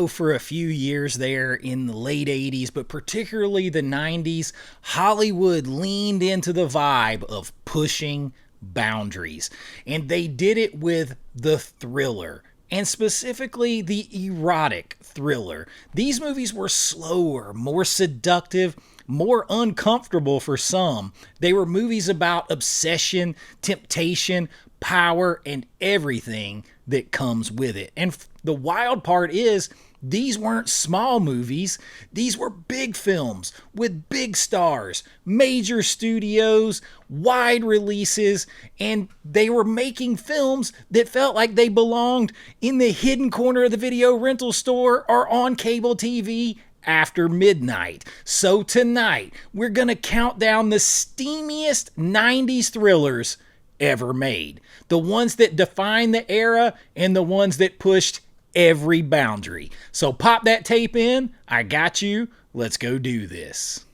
For a few years there in the late 80s, but particularly the 90s, Hollywood leaned into the vibe of pushing boundaries. And they did it with the thriller, and specifically the erotic thriller. These movies were slower, more seductive, more uncomfortable for some. They were movies about obsession, temptation, power, and everything that comes with it. And the wild part is, these weren't small movies. These were big films with big stars, major studios, wide releases, and they were making films that felt like they belonged in the hidden corner of the video rental store or on cable TV after midnight. So tonight, we're going to count down the steamiest 90s thrillers ever made. The ones that defined the era and the ones that pushed every boundary. So pop that tape in. I got you. Let's go do this.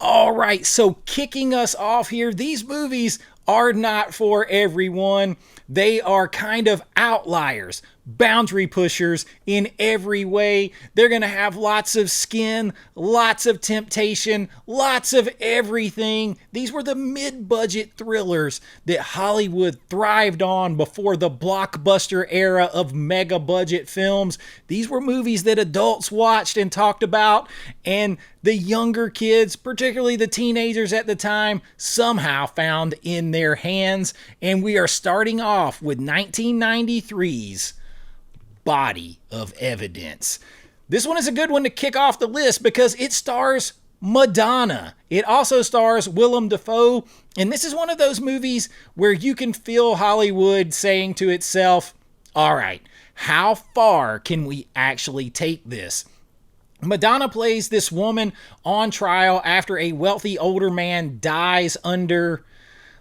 All right, so kicking us off here, these movies are not for everyone. They are kind of outliers, boundary pushers in every way. They're going to have lots of skin, lots of temptation, lots of everything. These were the mid-budget thrillers that Hollywood thrived on before the blockbuster era of mega-budget films. These were movies that adults watched and talked about, and the younger kids, particularly the teenagers at the time, somehow found in their hands. And we are starting off with 1993's Body of Evidence. This one is a good one to kick off the list because it stars Madonna. It also stars Willem Dafoe. And this is one of those movies where you can feel Hollywood saying to itself, all right, how far can we actually take this? Madonna plays this woman on trial after a wealthy older man dies under,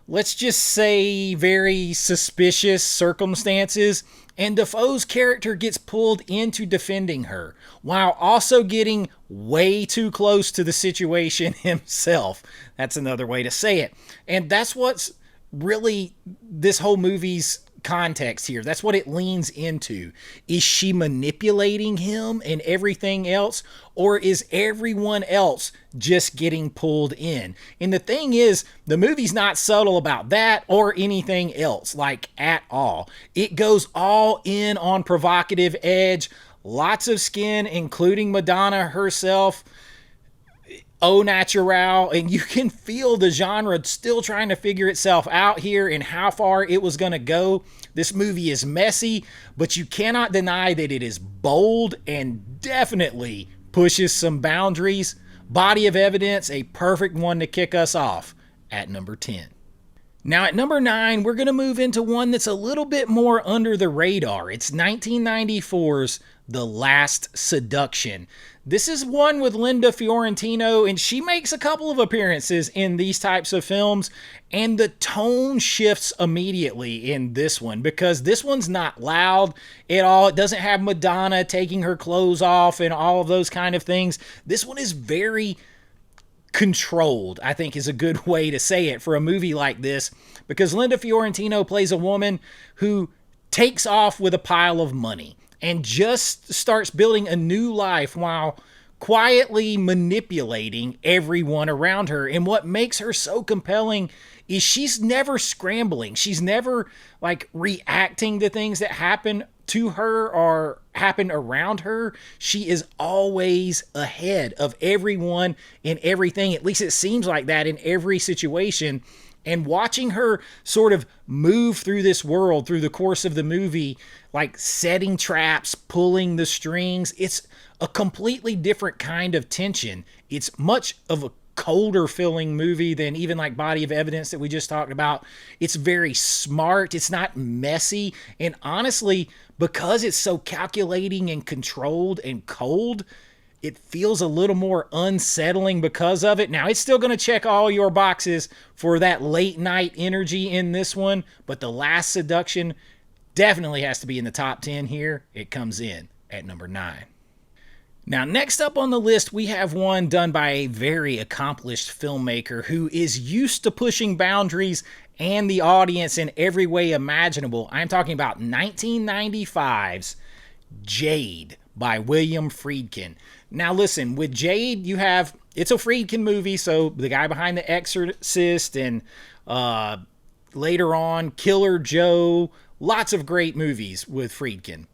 let's just say, very suspicious circumstances, and Dafoe's character gets pulled into defending her, while also getting way too close to the situation himself. That's another way to say it. And that's what's really this whole movie's context here. That's what it leans into. Is she manipulating him and everything else, or is everyone else just getting pulled in? And the thing is, the movie's not subtle about that or anything else, like at all. It goes all in on provocative edge, lots of skin, including Madonna herself, au naturel, and you can feel the genre still trying to figure itself out here and how far it was going to go. This movie is messy, but you cannot deny that it is bold and definitely pushes some boundaries. Body of Evidence, a perfect one to kick us off at number 10. Now at number 9, we're going to move into one that's a little bit more under the radar. It's 1994's The Last Seduction. This is one with Linda Fiorentino, and she makes a couple of appearances in these types of films, and the tone shifts immediately in this one because this one's not loud at all. It doesn't have Madonna taking her clothes off and all of those kind of things. This one is very controlled, I think is a good way to say it for a movie like this, because Linda Fiorentino plays a woman who takes off with a pile of money and just starts building a new life while quietly manipulating everyone around her. And what makes her so compelling is she's never scrambling. She's never like reacting to things that happen to her or happen around her. She is always ahead of everyone and everything. At least it seems like that in every situation. And watching her sort of move through this world through the course of the movie, like setting traps, pulling the strings, it's a completely different kind of tension. It's much of a colder feeling movie than even like Body of Evidence that we just talked about. It's very smart. It's not messy. And honestly, because it's so calculating and controlled and cold, it feels a little more unsettling because of it. Now, it's still going to check all your boxes for that late night energy in this one, but The Last Seduction definitely has to be in the top 10 here. It comes in at number 9. Now, next up on the list, we have one done by a very accomplished filmmaker who is used to pushing boundaries and the audience in every way imaginable. I'm talking about 1995's Jade by William Friedkin. Now listen, with Jade, you have, it's a Friedkin movie, so the guy behind The Exorcist and later on Killer Joe, lots of great movies with Friedkin.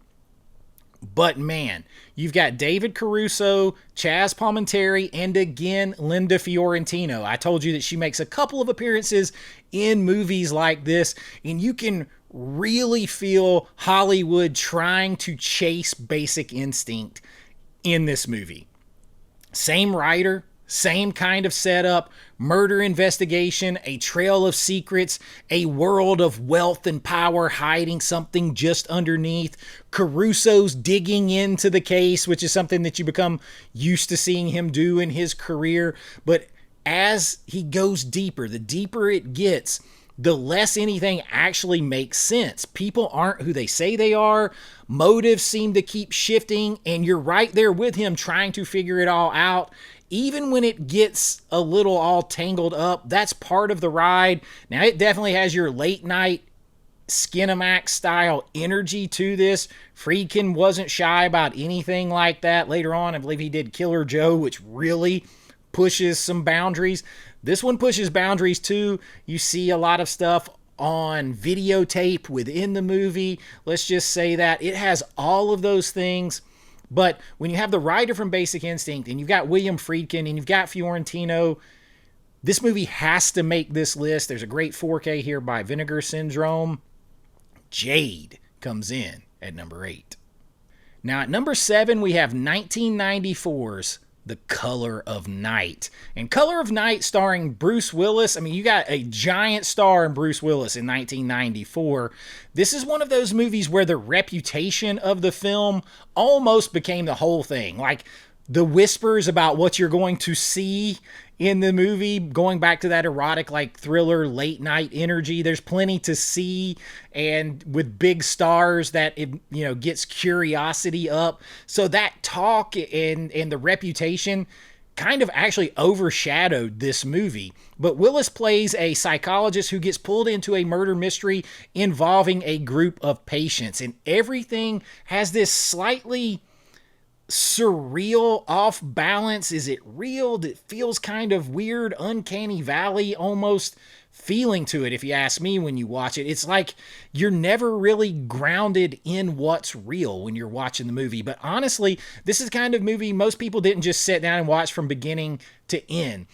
But man, you've got David Caruso, Chaz Palminteri, and again, Linda Fiorentino. I told you that she makes a couple of appearances in movies like this, and you can really feel Hollywood trying to chase Basic Instinct in this movie. Same writer, same kind of setup, murder investigation, a trail of secrets, a world of wealth and power hiding something just underneath. Caruso's digging into the case, which is something that you become used to seeing him do in his career. But as he goes deeper, the deeper it gets, the less anything actually makes sense. People aren't who they say they are. Motives seem to keep shifting, and you're right there with him trying to figure it all out. Even when it gets a little all tangled up, that's part of the ride. Now, it definitely has your late night Skinamax style energy to this. Friedkin wasn't shy about anything like that. Later on, I believe he did Killer Joe, which really pushes some boundaries. This one pushes boundaries too. You see a lot of stuff on videotape within the movie. Let's just say that it has all of those things. But when you have the writer from Basic Instinct and you've got William Friedkin and you've got Fiorentino, this movie has to make this list. There's a great 4K here by Vinegar Syndrome. Jade comes in at number 8. Now at number 7, we have 1994's The Color of Night. And Color of Night starring Bruce Willis. I mean, you got a giant star in Bruce Willis in 1994. This is one of those movies where the reputation of the film almost became the whole thing. Like the whispers about what you're going to see in the movie, going back to that erotic, like thriller, late night energy. There's plenty to see, and with big stars that it, gets curiosity up. So that talk and the reputation kind of actually overshadowed this movie. But Willis plays a psychologist who gets pulled into a murder mystery involving a group of patients, and everything has this slightly surreal, off balance. Is it real? It feels kind of weird, uncanny valley almost feeling to it, if you ask me, when you watch it. It's like you're never really grounded in what's real when you're watching the movie. But honestly, this is the kind of movie most people didn't just sit down and watch from beginning to end.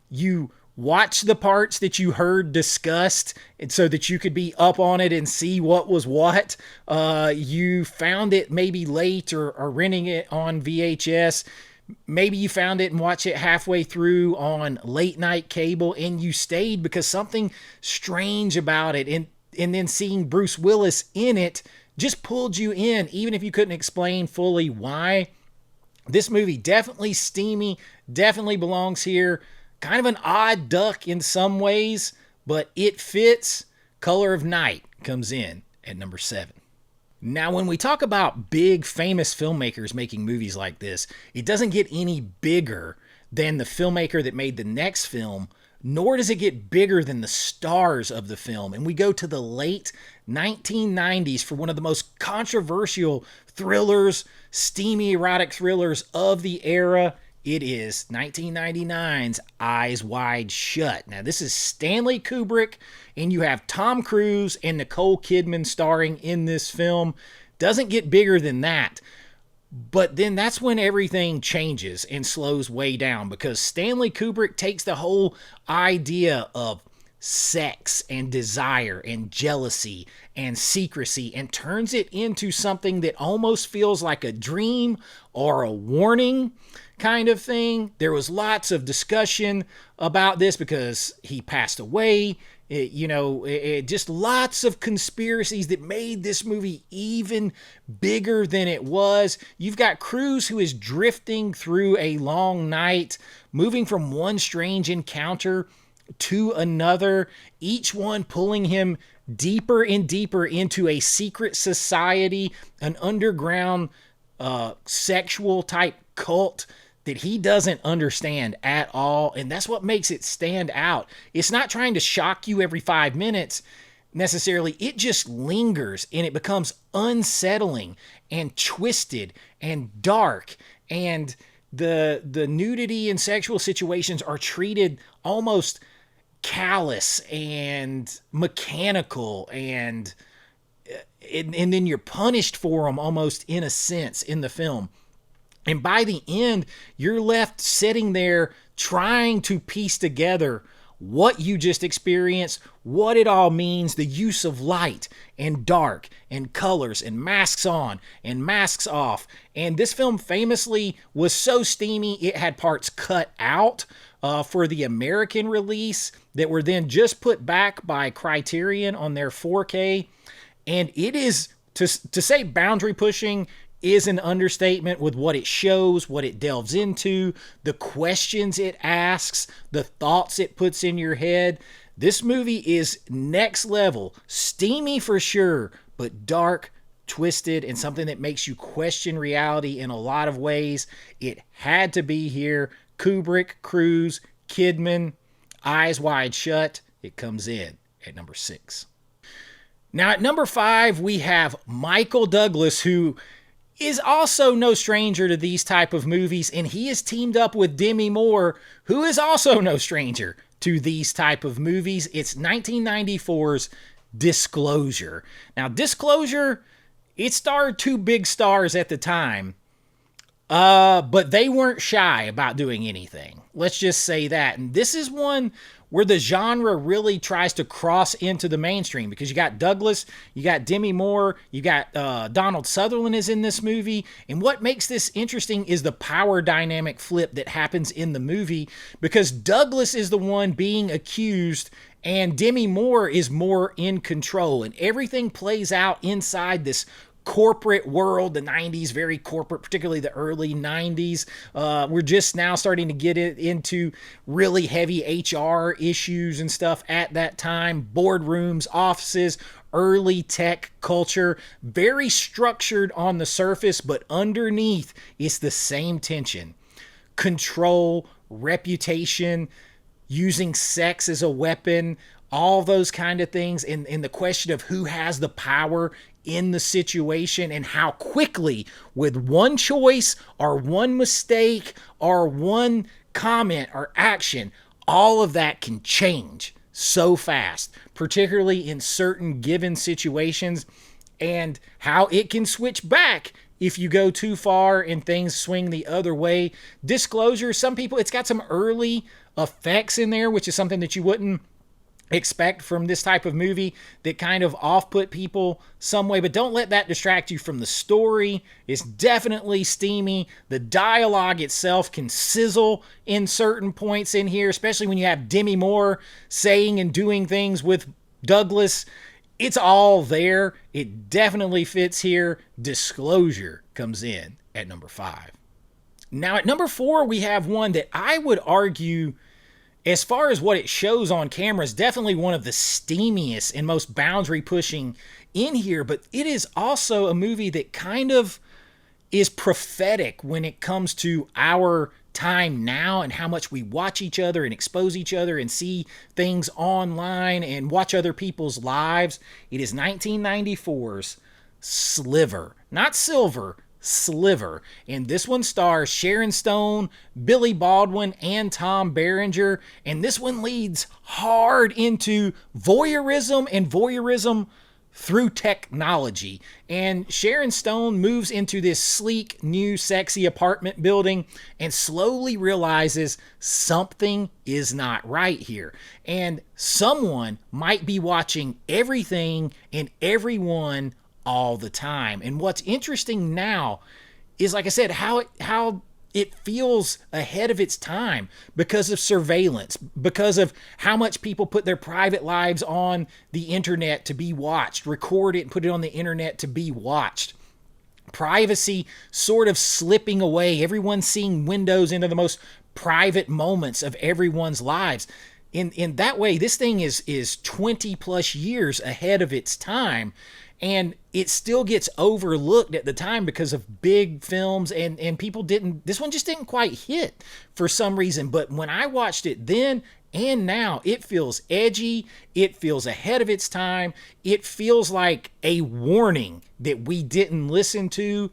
You watch the parts that you heard discussed, and so that you could be up on it and see what was what. You found it maybe late or renting it on VHS. Maybe you found it and watched it halfway through on late night cable, and you stayed because something strange about it. And then seeing Bruce Willis in it just pulled you in, even if you couldn't explain fully why. This movie definitely steamy, definitely belongs here. Kind of an odd duck in some ways, but it fits. Color of Night comes in at number 7. Now, when we talk about big, famous filmmakers making movies like this, it doesn't get any bigger than the filmmaker that made the next film, nor does it get bigger than the stars of the film. And we go to the late 1990s for one of the most controversial thrillers, steamy erotic thrillers of the era. It is 1999's Eyes Wide Shut. Now, this is Stanley Kubrick, and you have Tom Cruise and Nicole Kidman starring in this film. Doesn't get bigger than that. But then that's when everything changes and slows way down, because Stanley Kubrick takes the whole idea of sex and desire and jealousy and secrecy and turns it into something that almost feels like a dream or a warning kind of thing. There was lots of discussion about this because he passed away. Just lots of conspiracies that made this movie even bigger than it was. You've got Cruise, who is drifting through a long night, moving from one strange encounter to another, each one pulling him deeper and deeper into a secret society, an underground sexual type cult that he doesn't understand at all. And that's what makes it stand out. It's not trying to shock you every 5 minutes necessarily. It just lingers and it becomes unsettling and twisted and dark. And the nudity and sexual situations are treated almost callous and mechanical, and then you're punished for them almost in a sense in the film. And by the end, you're left sitting there trying to piece together what you just experienced, what it all means, the use of light and dark and colors and masks on and masks off. And this film famously was so steamy, it had parts cut out for the American release that were then just put back by Criterion on their 4K. And it is, to say boundary pushing is an understatement with what it shows, what it delves into, the questions it asks, the thoughts it puts in your head. This movie is next level, steamy for sure, but dark, twisted, and something that makes you question reality in a lot of ways. It had to be here. Kubrick, Cruise, Kidman, Eyes Wide Shut. It comes in at number 6. Now at number 5, we have Michael Douglas, who is also no stranger to these type of movies, and he is teamed up with Demi Moore, who is also no stranger to these type of movies. It's 1994's Disclosure. Now, Disclosure, it starred 2 big stars at the time, but they weren't shy about doing anything. Let's just say that. And this is one where the genre really tries to cross into the mainstream, because you got Douglas, you got Demi Moore, you got Donald Sutherland is in this movie. And what makes this interesting is the power dynamic flip that happens in the movie, because Douglas is the one being accused and Demi Moore is more in control, and everything plays out inside this corporate world. The 90s, very corporate, particularly the early 90s. We're just now starting to get it into really heavy HR issues and stuff at that time. Boardrooms, offices, early tech culture, very structured on the surface, but underneath it's the same tension. Control, reputation, using sex as a weapon, all those kind of things, and the question of who has the power in the situation, and how quickly, with one choice or one mistake or one comment or action, all of that can change so fast, particularly in certain given situations, and how it can switch back if you go too far and things swing the other way. Disclosure, some people, it's got some early effects in there, which is something that you wouldn't expect from this type of movie, that kind of off-put people some way, but don't let that distract you from the story. It's definitely steamy. The dialogue itself can sizzle in certain points in here, especially when you have Demi Moore saying and doing things with Douglas. It's all there. It definitely fits here. Disclosure comes in at number 5. Now at number 4, we have one that I would argue, as far as what it shows on camera, is definitely one of the steamiest and most boundary pushing in here, but it is also a movie that kind of is prophetic when it comes to our time now and how much we watch each other and expose each other and see things online and watch other people's lives. It is 1994's Sliver. Not Silver, Sliver. And this one stars Sharon Stone, Billy Baldwin, and Tom Berenger. And this one leads hard into voyeurism and voyeurism through technology. And Sharon Stone moves into this sleek, new, sexy apartment building and slowly realizes something is not right here. And someone might be watching everything and everyone all the time. And what's interesting now is, like I said, how it feels ahead of its time because of surveillance, because of how much people put their private lives on the internet to be watched, record it and put it on the internet to be watched. Privacy sort of slipping away. Everyone's seeing windows into the most private moments of everyone's lives. in that way, this thing is 20 plus years ahead of its time, and it still gets overlooked at the time because of big films, and people didn't, this one just didn't quite hit for some reason. But when I watched it then and now, it feels edgy, it feels ahead of its time, it feels like a warning that we didn't listen to,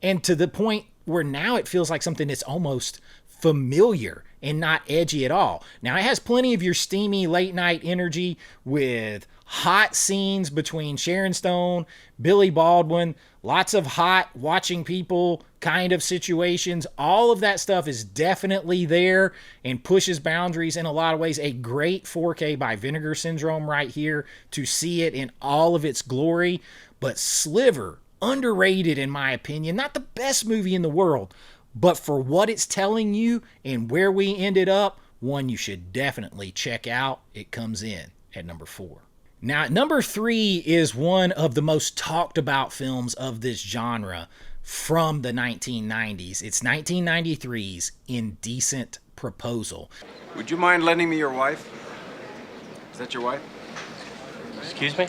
and to the point where now it feels like something that's almost familiar and not edgy at all. Now, it has plenty of your steamy late night energy with hot scenes between Sharon Stone, Billy Baldwin, lots of hot watching people kind of situations. All of that stuff is definitely there and pushes boundaries in a lot of ways. A great 4K by Vinegar Syndrome right here to see it in all of its glory. But Sliver, underrated in my opinion, not the best movie in the world, but for what it's telling you and where we ended up, one you should definitely check out. It comes in at number 4. Now, at number 3 is one of the most talked about films of this genre from the 1990s. It's 1993's Indecent Proposal. Would you mind lending me your wife? Is that your wife? Excuse me?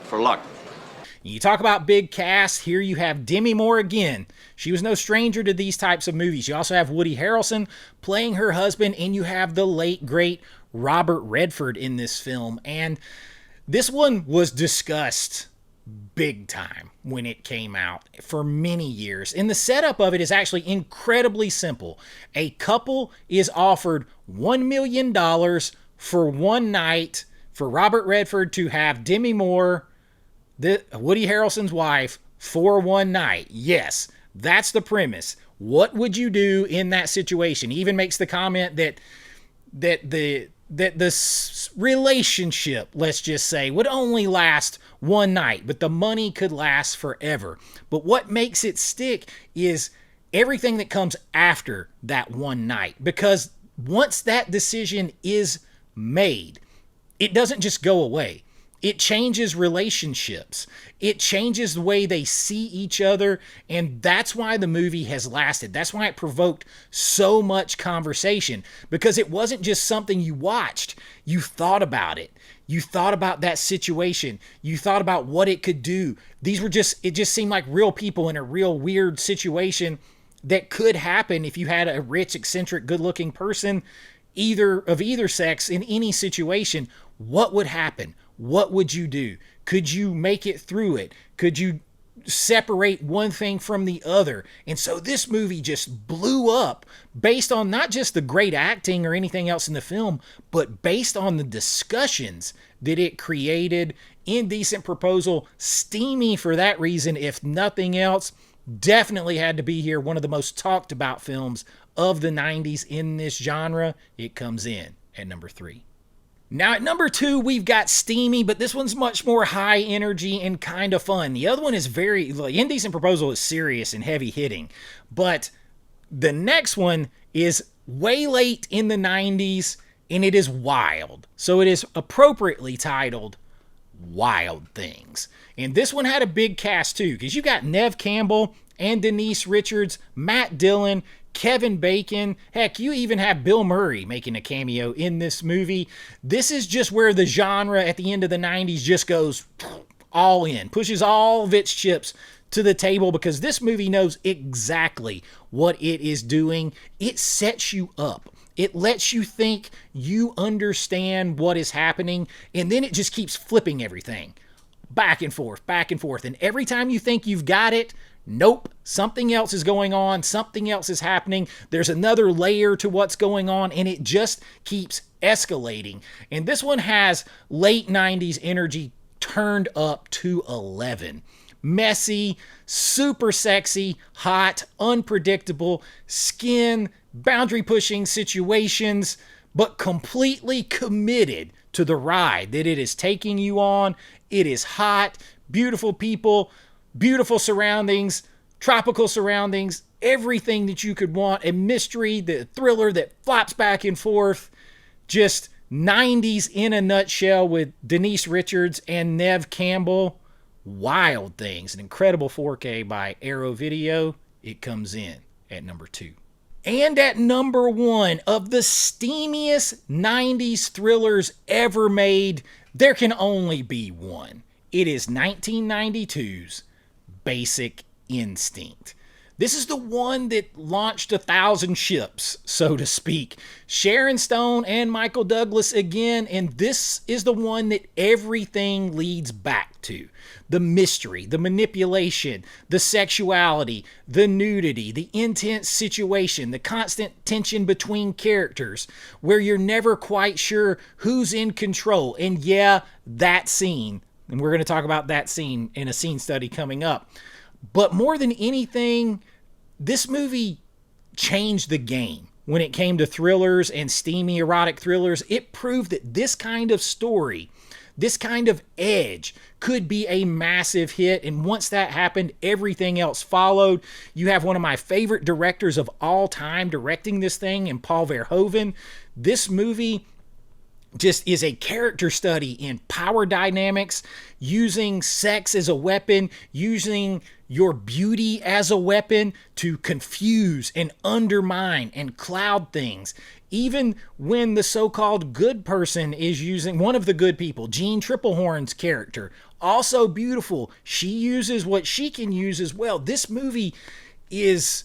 For luck. You talk about big cast, here you have Demi Moore again. She was no stranger to these types of movies. You also have Woody Harrelson playing her husband, and you have the late, great Robert Redford in this film. And this one was discussed big time when it came out for many years. And the setup of it is actually incredibly simple. A couple is offered $1 million for one night for Robert Redford to have Demi Moore, Woody Harrelson's wife, for one night. Yes, that's the premise. What would you do in that situation? He even makes the comment that the relationship, let's just say, would only last one night, but the money could last forever. But what makes it stick is everything that comes after that one night, because once that decision is made, it doesn't just go away. It changes relationships. It changes the way they see each other. And that's why the movie has lasted. That's why it provoked so much conversation, because it wasn't just something you watched. You thought about it. You thought about that situation. You thought about what it could do. It just seemed like real people in a real weird situation that could happen if you had a rich, eccentric, good-looking person, either sex, in any situation. What would happen? What would you do? Could you make it through it? Could you separate one thing from the other? And so this movie just blew up based on not just the great acting or anything else in the film, but based on the discussions that it created. Indecent Proposal, steamy for that reason, if nothing else. Definitely had to be here. One of the most talked about films of the 90s in this genre. It comes in at number 3. Now at number 2, we've got steamy, but this one's much more high energy and kind of fun. The other one is Indecent Proposal is serious and heavy hitting, but the next one is way late in the 90s, and it is wild. So it is appropriately titled Wild Things. And this one had a big cast too, because you got Neve Campbell and Denise Richards, Matt Dillon, Kevin Bacon. Heck, you even have Bill Murray making a cameo in this movie. This is just where the genre at the end of the 90s just goes all in, pushes all of its chips to the table, because this movie knows exactly what it is doing. It sets you up. It lets you think you understand what is happening, and then it just keeps flipping everything back and forth, back and forth. And every time you think you've got it, nope, something else is going on, something else is happening, there's another layer to what's going on, and it just keeps escalating. And this one has late 90s energy turned up to 11. Messy, super sexy, hot, unpredictable, skin, boundary-pushing situations, but completely committed to the ride that it is taking you on. It is hot, beautiful people, beautiful surroundings, tropical surroundings, everything that you could want. A mystery, the thriller that flops back and forth. Just 90s in a nutshell with Denise Richards and Neve Campbell. Wild Things, an incredible 4K by Arrow Video. It comes in at number 2. And at number one of the steamiest 90s thrillers ever made, there can only be one. It is 1992's Basic Instinct. This is the one that launched 1,000 ships, so to speak. Sharon Stone and Michael Douglas again, and this is the one that everything leads back to. The mystery, the manipulation, the sexuality, the nudity, the intense situation, the constant tension between characters, where you're never quite sure who's in control. And yeah, that scene, and we're going to talk about that scene in a scene study coming up. But more than anything, this movie changed the game when it came to thrillers and steamy erotic thrillers. It proved that this kind of story, this kind of edge, could be a massive hit. And once that happened, everything else followed. You have one of my favorite directors of all time directing this thing in Paul Verhoeven. This movie just is a character study in power dynamics, using sex as a weapon, using your beauty as a weapon to confuse and undermine and cloud things. Even when the so-called good person is using, one of the good people, Jean Triplehorn's character, also beautiful. She uses what she can use as well. This movie is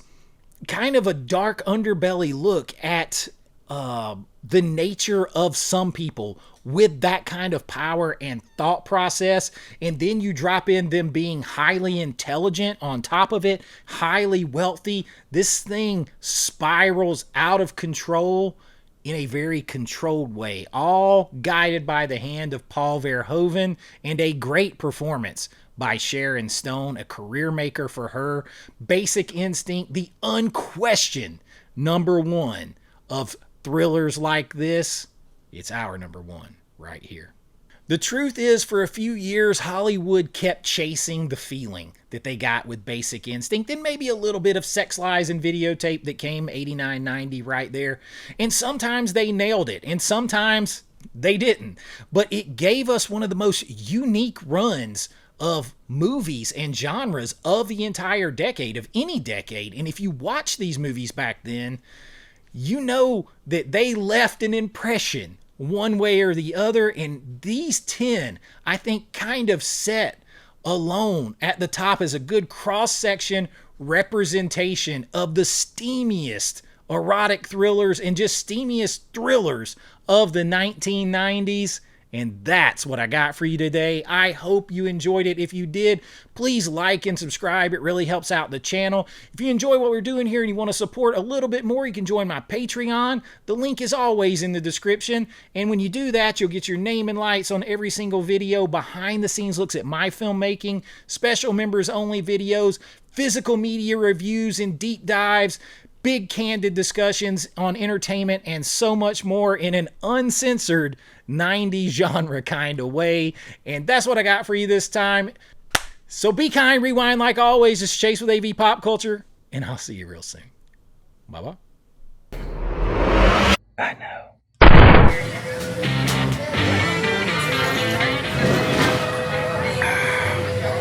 kind of a dark underbelly look at the nature of some people with that kind of power and thought process. And then you drop in them being highly intelligent on top of it, highly wealthy. This thing spirals out of control in a very controlled way, all guided by the hand of Paul Verhoeven, and a great performance by Sharon Stone, a career maker for her. Basic Instinct, the unquestioned number one of thrillers like this. It's our number one right here. The truth is, for a few years, Hollywood kept chasing the feeling that they got with Basic Instinct, and maybe a little bit of Sex, Lies, and Videotape that came 89, 90 right there. And sometimes they nailed it, and sometimes they didn't. But it gave us one of the most unique runs of movies and genres of the entire decade, of any decade. And if you watch these movies back then, you know that they left an impression one way or the other. And these 10, I think, kind of set alone at the top as a good cross-section representation of the steamiest erotic thrillers and just steamiest thrillers of the 1990s. And that's what I got for you today. I hope you enjoyed it. If you did, please like and subscribe. It really helps out the channel. If you enjoy what we're doing here and you want to support a little bit more, you can join my Patreon. The link is always in the description. And when you do that, you'll get your name and lights on every single video, behind the scenes looks at my filmmaking, special members only videos, physical media reviews and deep dives, big candid discussions on entertainment, and so much more in an uncensored 90s genre kind of way. And that's what I got for you this time. So be kind, rewind like always. It's Chase with AV Pop Culture, and I'll see you real soon. Bye-bye. I know.